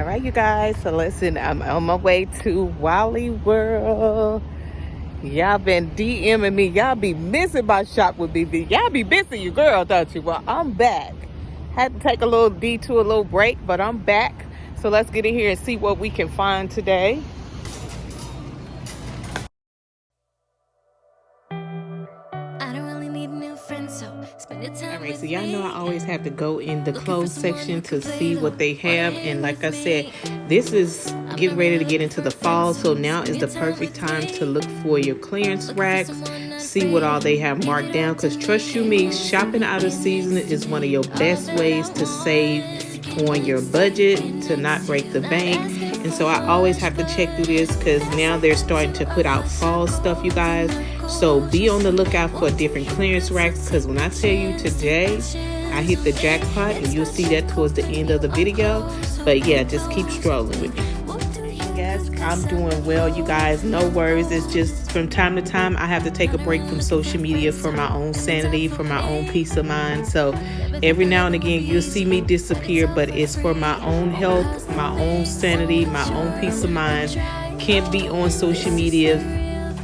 All right, you guys. So listen, I'm on my way to Wally World. Y'all been DMing me. Y'all be missing my shop with BB. Y'all be missing your girl, don't you? Well, I'm back. Had to take a little detour, a little break, but I'm back. So let's get in here and see what we can find today. Alright, so y'all know I always have to go in the clothes section to see what they have, and like I said, this is getting ready to get into the fall, so now is the perfect time to look for your clearance racks, see what all they have marked down, because trust you me, shopping out of season is one of your best ways to save on your budget, to not break the bank. And so I always have to check through this because now they're starting to put out fall stuff, you guys. So be on the lookout for different clearance racks, because when I tell you today I hit the jackpot, and you'll see that towards the end of the video. But yeah, just keep strolling with me. Yes, I'm doing well, you guys. No worries. It's just from time to time I have to take a break from social media for my own sanity, for my own peace of mind. So every now and again you'll see me disappear, but it's for my own health, my own sanity, my own peace of mind. Can't be on social media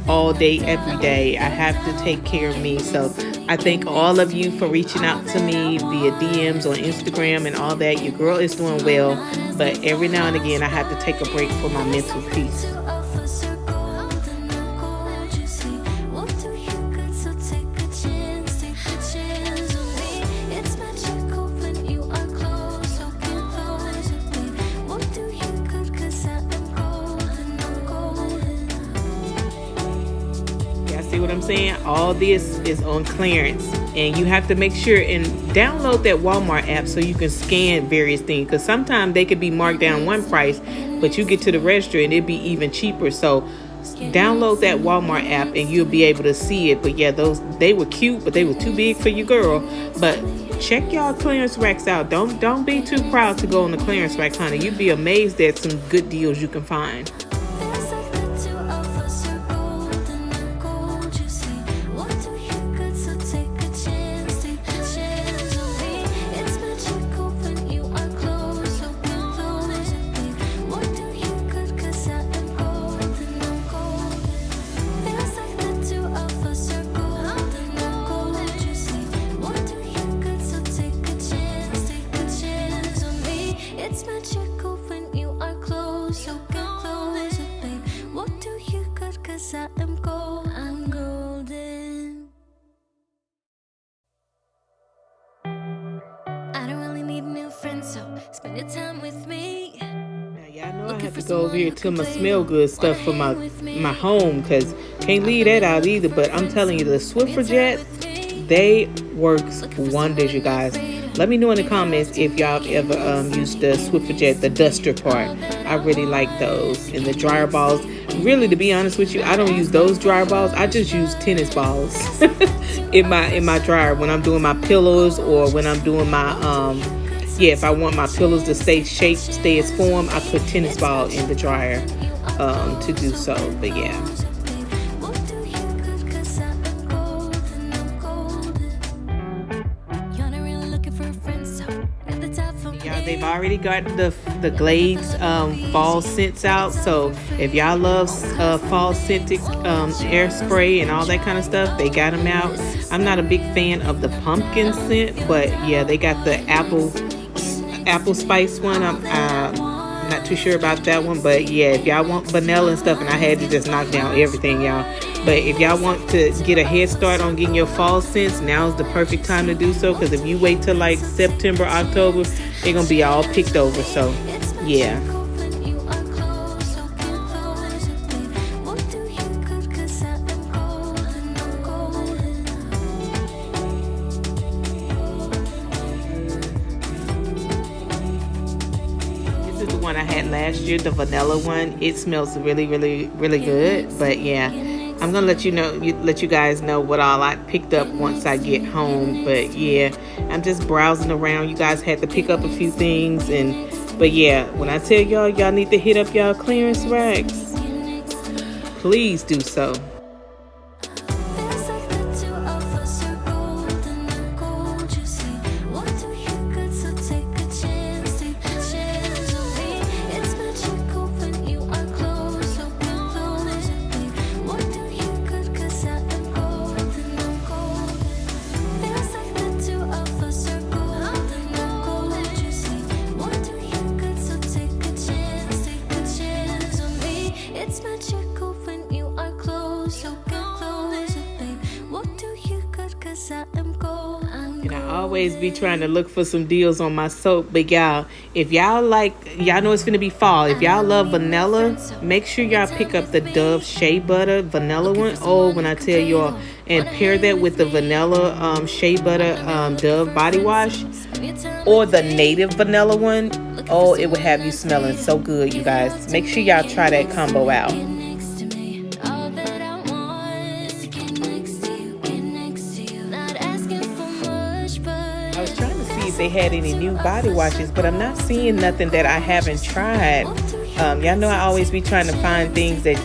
all day, every day. I have to take care of me. So I thank all of you for reaching out to me via DMs on Instagram and all that. Your girl is doing well, but every now and again I have to take a break for my mental peace. See what I'm saying? All this is on clearance, and you have to make sure and download that Walmart app so you can scan various things, because sometimes they could be marked down one price, but you get to the register and it'd be even cheaper. So download that Walmart app and you'll be able to see it. But yeah, they were cute, but they were too big for your girl. But check y'all clearance racks out. Don't be too proud to go on the clearance rack, honey. You'd be amazed at some good deals you can find. I'm golden. I don't really need new friends, so spend your time with me. Now y'all know I have to go over here to my smell good stuff for my home, because can't leave that out either. But I'm telling you, the Swifferjet, they works wonders, you guys. Let me know in the comments if y'all ever used the Swifferjet, the duster part. I really like those. And the dryer balls. Really, to be honest with you, I don't use those dryer balls. I just use tennis balls in my dryer when I'm doing my pillows, or when I'm doing my if I want my pillows to stay shaped, stay as form, I put tennis ball in the dryer to do so. But yeah. They've already got the Glades fall scents out. So if y'all love fall scented air spray and all that kind of stuff, they got them out. I'm not a big fan of the pumpkin scent, but yeah, they got the apple spice one. I'm not too sure about that one, but yeah, if y'all want vanilla and stuff, and I had to just knock down everything, y'all. But if y'all want to get a head start on getting your fall scents, now's the perfect time to do so, because if you wait till like September, October, they're gonna be all picked over. So yeah. This is the one I had last year, the vanilla one. It smells really, really, really good. But yeah, I'm gonna let you guys know what all I picked up once I get home. But yeah, I'm just browsing around. You guys had to pick up a few things, but yeah, when I tell y'all need to hit up y'all clearance racks, please do so. always be trying to look for some deals on my soap, but y'all, if y'all like, y'all know it's gonna be fall. If y'all love vanilla, make sure y'all pick up the Dove Shea Butter vanilla one. Oh, when I tell y'all, and pair that with the vanilla Shea Butter Dove body wash, or the native vanilla one. Oh, it would have you smelling so good, you guys. Make sure y'all try that combo out. I was trying to see if they had any new body washes, but I'm not seeing nothing that I haven't tried. Y'all know I always be trying to find things that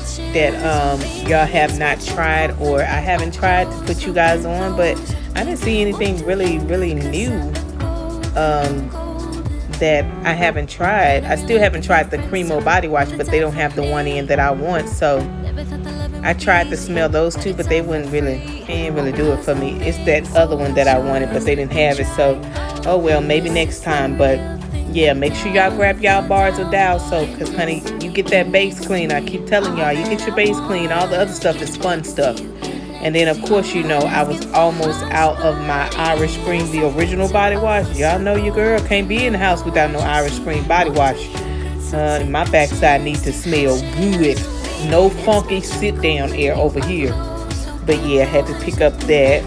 y'all have not tried or I haven't tried to put you guys on, but I didn't see anything really new that I haven't tried. I still haven't tried the Cremo body wash, but they don't have the one in that I want, so I tried to smell those two, but they didn't really do it for me. It's that other one that I wanted, but they didn't have it, so oh well, maybe next time. But yeah, make sure y'all grab y'all bars of Dial soap, because honey, you get that base clean. I keep telling y'all, you get your base clean. All the other stuff is fun stuff. And then of course, you know, I was almost out of my Irish Spring, the original body wash. Y'all know your girl can't be in the house without no Irish Spring body wash. My backside needs to smell good. No funky sit down air over here. But yeah, I had to pick up that.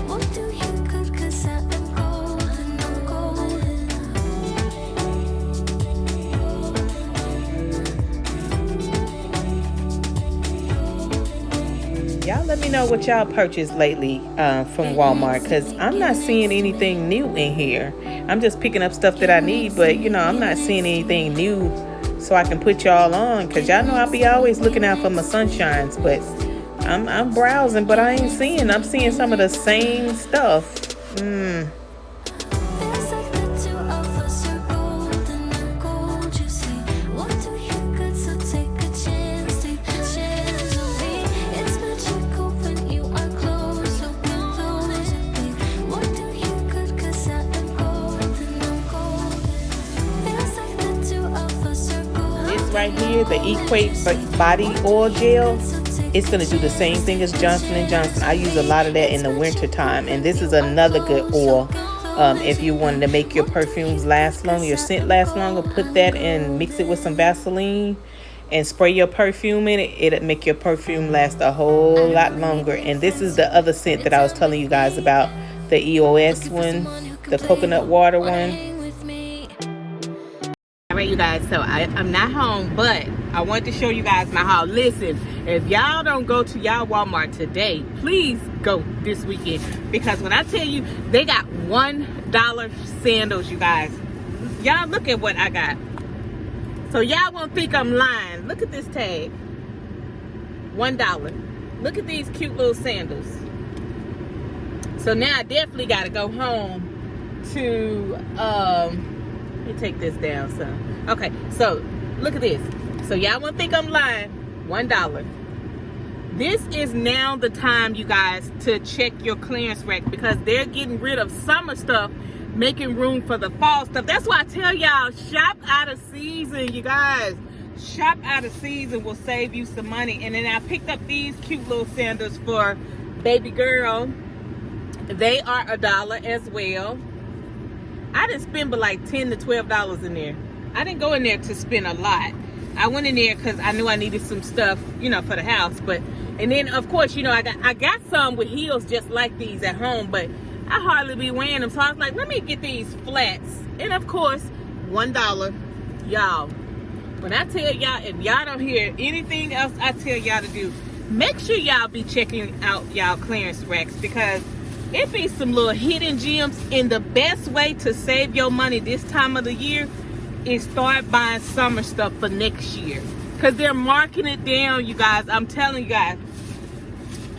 Y'all let me know what y'all purchased lately from Walmart, because I'm not seeing anything new in here. I'm just picking up stuff that I need, but you know, I'm not seeing anything new so I can put y'all on, because y'all know I'll be always looking out for my sunshines, but I'm browsing, but I ain't seeing. I'm seeing some of the same stuff. Right here, the Equate body oil gel, it's going to do the same thing as Johnson & Johnson. I use a lot of that in the winter time, and this is another good oil. If you wanted to make your perfumes last longer, your scent last longer, put that and mix it with some Vaseline and spray your perfume in it. It'll make your perfume last a whole lot longer. And this is the other scent that I was telling you guys about, the EOS one, the coconut water one. Alright, you guys, so I'm not home, but I wanted to show you guys my haul. Listen, if y'all don't go to y'all Walmart today, please go this weekend, because when I tell you they got $1 sandals, you guys, y'all look at what I got. So y'all won't think I'm lying. Look at this tag, $1. Look at these cute little sandals. So now I definitely got to go home to let me take this down some. Okay, so look at this. So y'all won't think I'm lying. $1. This is now the time, you guys, to check your clearance rack, because they're getting rid of summer stuff, making room for the fall stuff. That's why I tell y'all, shop out of season, you guys. Shop out of season will save you some money. And then I picked up these cute little sandals for baby girl. They are $1 as well. I didn't spend but like $10 to $12 in there. I didn't go in there to spend a lot. I went in there because I knew I needed some stuff, you know, for the house. But and then of course, you know, I got some with heels just like these at home, but I hardly be wearing them. So I was like, let me get these flats. And of course, $1. Y'all, when I tell y'all, if y'all don't hear anything else I tell y'all to do, make sure y'all be checking out y'all clearance racks, because it be some little hidden gems. And the best way to save your money this time of the year is start buying summer stuff for next year, because they're marking it down, you guys. I'm telling you guys,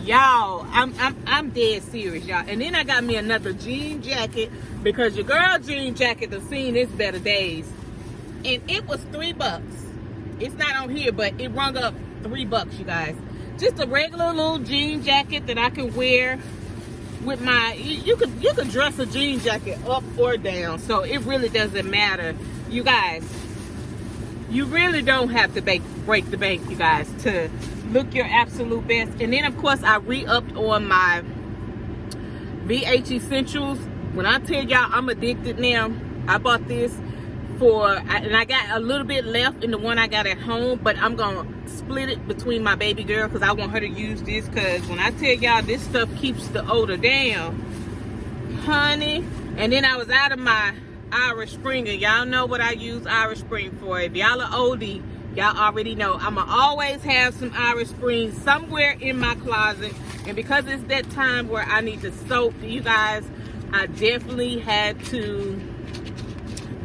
y'all, I'm dead serious, y'all. And then I got me another jean jacket, because your girl jean jacket has seen its better days, and it was $3. It's not on here, but it rung up $3, you guys. Just a regular little jean jacket that I can wear with my, you could dress a jean jacket up or down, so it really doesn't matter, you guys. You really don't have to break the bank, you guys, to look your absolute best. And then of course I re-upped on my VH Essentials When I tell y'all I'm addicted now, I bought this and I got a little bit left in the one I got at home, but I'm gonna split it between my baby girl because I want her to use this, because when I tell y'all this stuff keeps the odor down, honey. And then I was out of my Irish Spring, and y'all know what I use Irish Spring for. If y'all are oldie, y'all already know I'ma always have some Irish Spring somewhere in my closet. And because it's that time where I need to soak, you guys, I definitely had to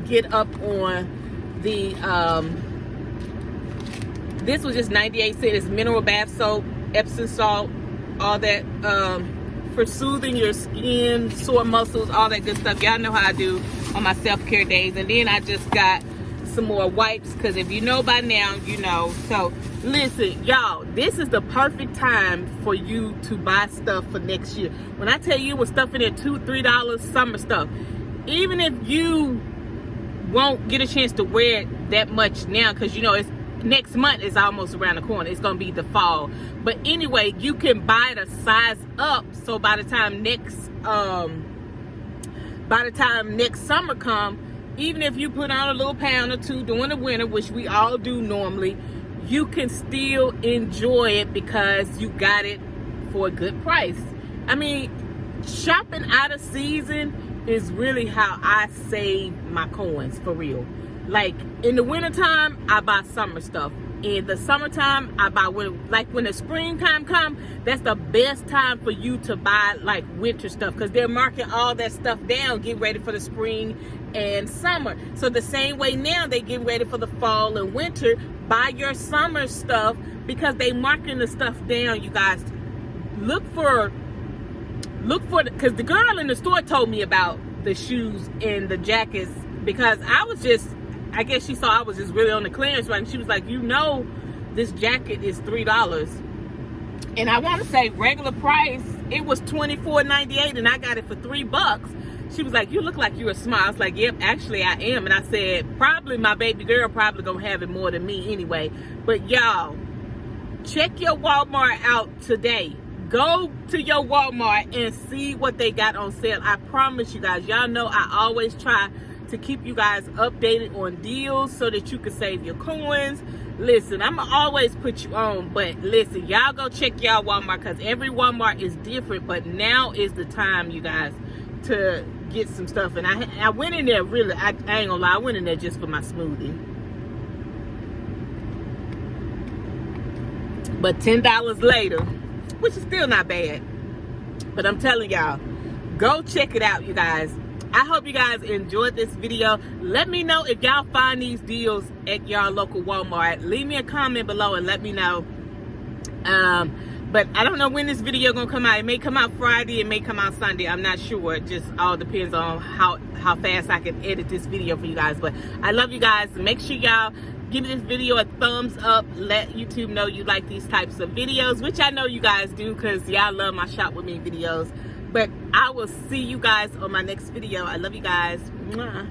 get up on the this was just 98 cents. It's mineral bath soap, Epsom salt, all that for soothing your skin, sore muscles, all that good stuff. Y'all know how I do on my self-care days. And then I just got some more wipes, because if you know by now, you know. So listen, y'all, this is the perfect time for you to buy stuff for next year. When I tell you, with stuff in there, $2-3 summer stuff, even if you won't get a chance to wear it that much now, because you know it's next month is almost around the corner. It's gonna be the fall. But anyway, you can buy it a size up, so by the time next summer come, even if you put on a little pound or two during the winter, which we all do normally, you can still enjoy it because you got it for a good price. I mean, shopping out of season is really how I save my coins, for real. Like in the wintertime, I buy summer stuff. In the summertime, I buy winter. Like when the springtime come, that's the best time for you to buy like winter stuff, because they're marking all that stuff down, get ready for the spring and summer. So the same way now they get ready for the fall and winter, buy your summer stuff because they marking the stuff down. You guys, look for because the girl in the store told me about the shoes and the jackets, because I guess she saw I was just really on the clearance rack, and she was like, you know, this jacket is $3. And I want to say regular price, it was $24.98, and I got it for $3. She was like, you look like you're smart. I was like, yep, actually I am. And I said, probably my baby girl probably gonna have it more than me anyway. But y'all, check your Walmart out today. Go to your Walmart and see what they got on sale. I promise you guys, y'all know I always try to keep you guys updated on deals so that you can save your coins. Listen, I'm gonna always put you on, but listen, y'all go check y'all Walmart, because every Walmart is different. But now is the time, you guys, to get some stuff. And I went in there really, I ain't gonna lie, I went in there just for my smoothie. But $10 later, which is still not bad, but I'm telling y'all, go check it out, you guys. I hope you guys enjoyed this video. Let me know if y'all find these deals at y'all local Walmart. Leave me a comment below and let me know. But I don't know when this video gonna come out. It may come out Friday, it may come out Sunday. I'm not sure. It just all depends on how fast I can edit this video for you guys. But I love you guys. Make sure y'all give this video a thumbs up. Let YouTube know you like these types of videos, which I know you guys do, because y'all love my Shop With Me videos. But I will see you guys on my next video. I love you guys. Mwah.